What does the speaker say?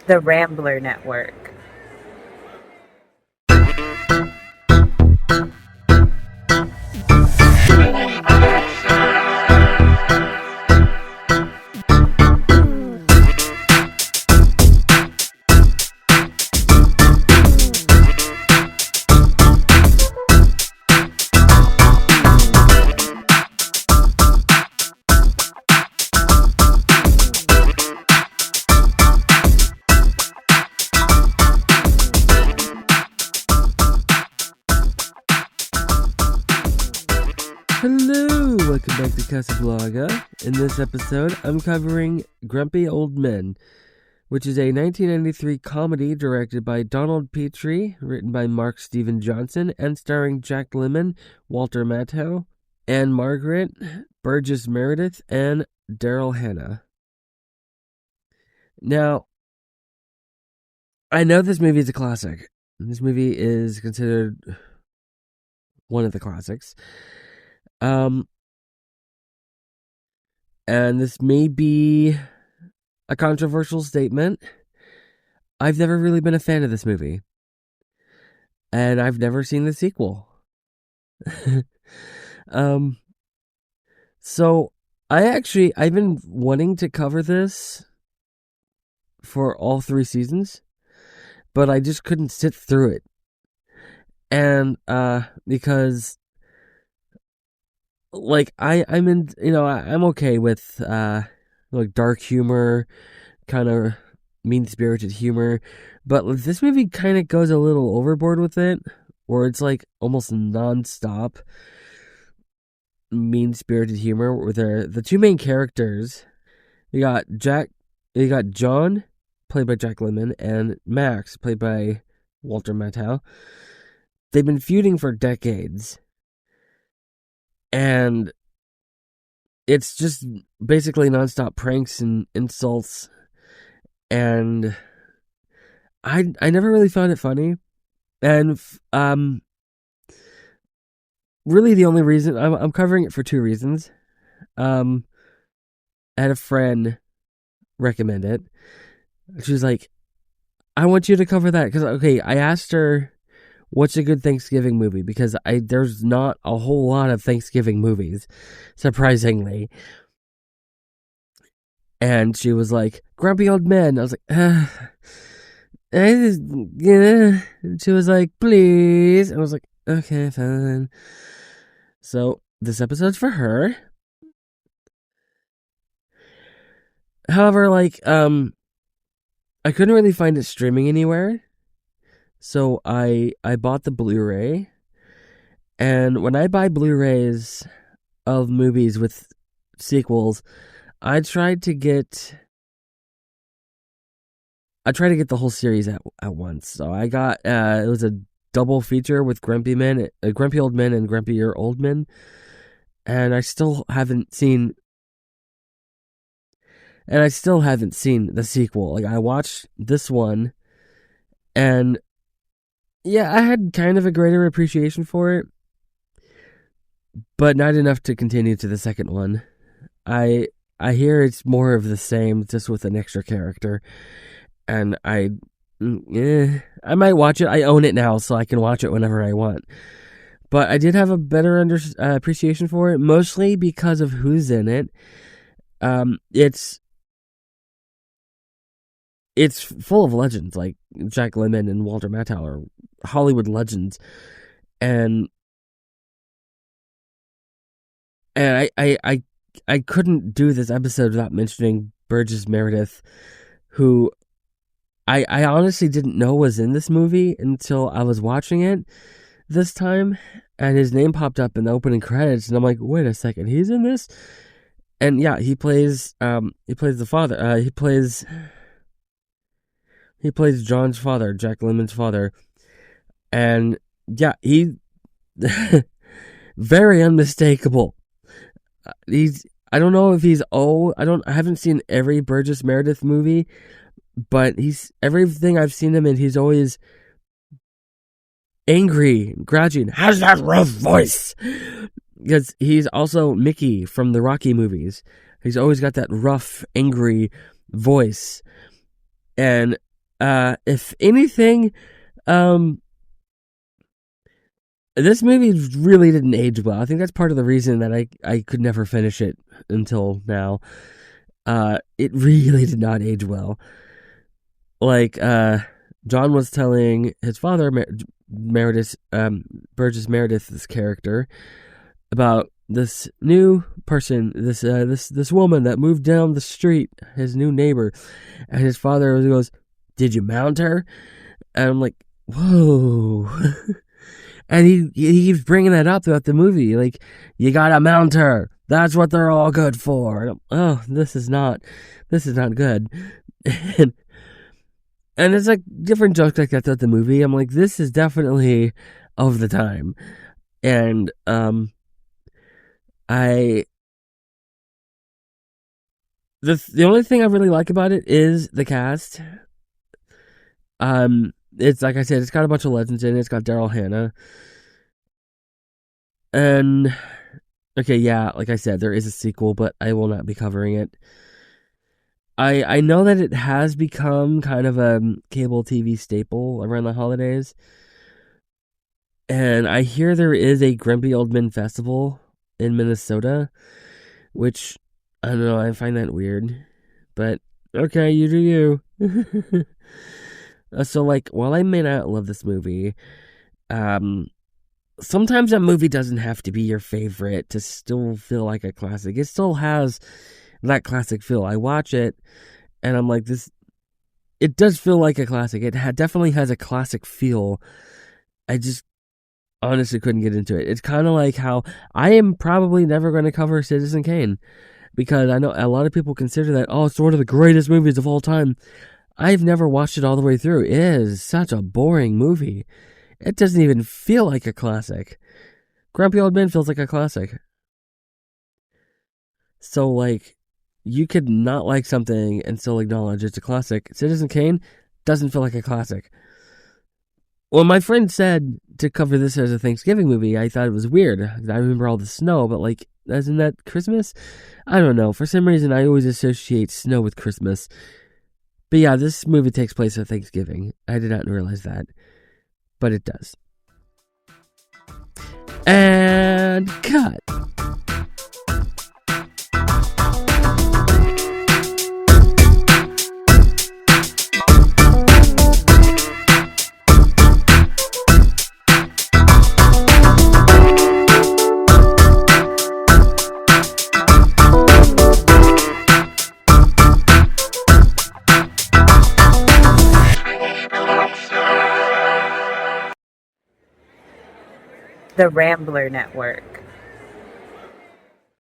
the Rambler Network. Hello, welcome back to Casablanca. In this episode, I'm covering Grumpy Old Men, which is a 1993 comedy directed by Donald Petrie, written by Mark Steven Johnson, and starring Jack Lemmon, Walter Matthau, Ann-Margret, Burgess Meredith, and Daryl Hannah. Now, I know this movie is a classic. This movie is considered one of the classics. And this may be a controversial statement. I've never really been a fan of this movie. And I've never seen the sequel. So I've been wanting to cover this for all 3 seasons, but I just couldn't sit through it. And, because like I'm in, I'm okay with like dark humor, kind of mean-spirited humor, but this movie kind of goes a little overboard with it, or it's like almost non-stop mean-spirited humor with the 2 main characters. You got John, played by Jack Lemmon, and Max, played by Walter Matthau. They've been feuding for decades. And it's just basically nonstop pranks and insults. And I never really found it funny. And really the only reason I'm covering it for 2 reasons. I had a friend recommend it. She was like, I want you to cover that. Because, I asked her, what's a good Thanksgiving movie? Because there's not a whole lot of Thanksgiving movies, surprisingly. And she was like, Grumpy Old Men. I was like, yeah. She was like, please. I was like, okay, fine. So this episode's for her. However, I couldn't really find it streaming anywhere. So I bought the Blu-ray, and when I buy Blu-rays of movies with sequels, I try to get the whole series at once. So I got it was a double feature with Grumpy Old Men and Grumpier Old Men, and I still haven't seen the sequel. I watched this one, and yeah, I had kind of a greater appreciation for it, but not enough to continue to the second one. I hear it's more of the same, just with an extra character, and I might watch it. I own it now, so I can watch it whenever I want. But I did have a better appreciation for it, mostly because of who's in it. It's full of legends, like Jack Lemmon and Walter Matthau are Hollywood legends, and I couldn't do this episode without mentioning Burgess Meredith, who I honestly didn't know was in this movie until I was watching it this time, and his name popped up in the opening credits, and I'm like, wait a second, he's in this? And yeah, he plays the father. He plays John's father, Jack Lemmon's father. And yeah, he very unmistakable. I don't know if he's old. I haven't seen every Burgess Meredith movie, but everything I've seen him in, he's always angry, grudging, has that rough voice. Because he's also Mickey from the Rocky movies. He's always got that rough, angry voice. And If anything, this movie really didn't age well. I think that's part of the reason that I could never finish it until now. It really did not age well. Like, John was telling his father, Meredith, Burgess Meredith, this character, about this new person, this woman that moved down the street, his new neighbor, and his father goes, "Did you mount her?" And I'm like, "Whoa!" And he keeps bringing that up throughout the movie, like, "You gotta mount her. That's what they're all good for." And oh, this is not good. And it's like different jokes like that throughout the movie. I'm like, this is definitely of the time. And the only thing I really like about it is the cast. It's like I said, it's got a bunch of legends in it. It's got Daryl Hannah. And okay, yeah, like I said, there is a sequel, but I will not be covering it. I know that it has become kind of a cable TV staple around the holidays. And I hear there is a Grumpy Old Men Festival in Minnesota, which, I don't know, I find that weird. But, okay, you do you. So, like, while I may not love this movie, sometimes a movie doesn't have to be your favorite to still feel like a classic. It still has that classic feel. I watch it, and I'm like, it does feel like a classic. It definitely has a classic feel. I just honestly couldn't get into it. It's kind of like how I am probably never going to cover Citizen Kane, because I know a lot of people consider that, oh, it's one of the greatest movies of all time. I've never watched it all the way through. It is such a boring movie. It doesn't even feel like a classic. Grumpy Old Men feels like a classic. So, like, you could not like something and still acknowledge it's a classic. Citizen Kane doesn't feel like a classic. Well, my friend said to cover this as a Thanksgiving movie, I thought it was weird. I remember all the snow, but, like, isn't that Christmas? I don't know. For some reason, I always associate snow with Christmas. But yeah, this movie takes place at Thanksgiving. I did not realize that. But it does. And cut. The Rambler Network.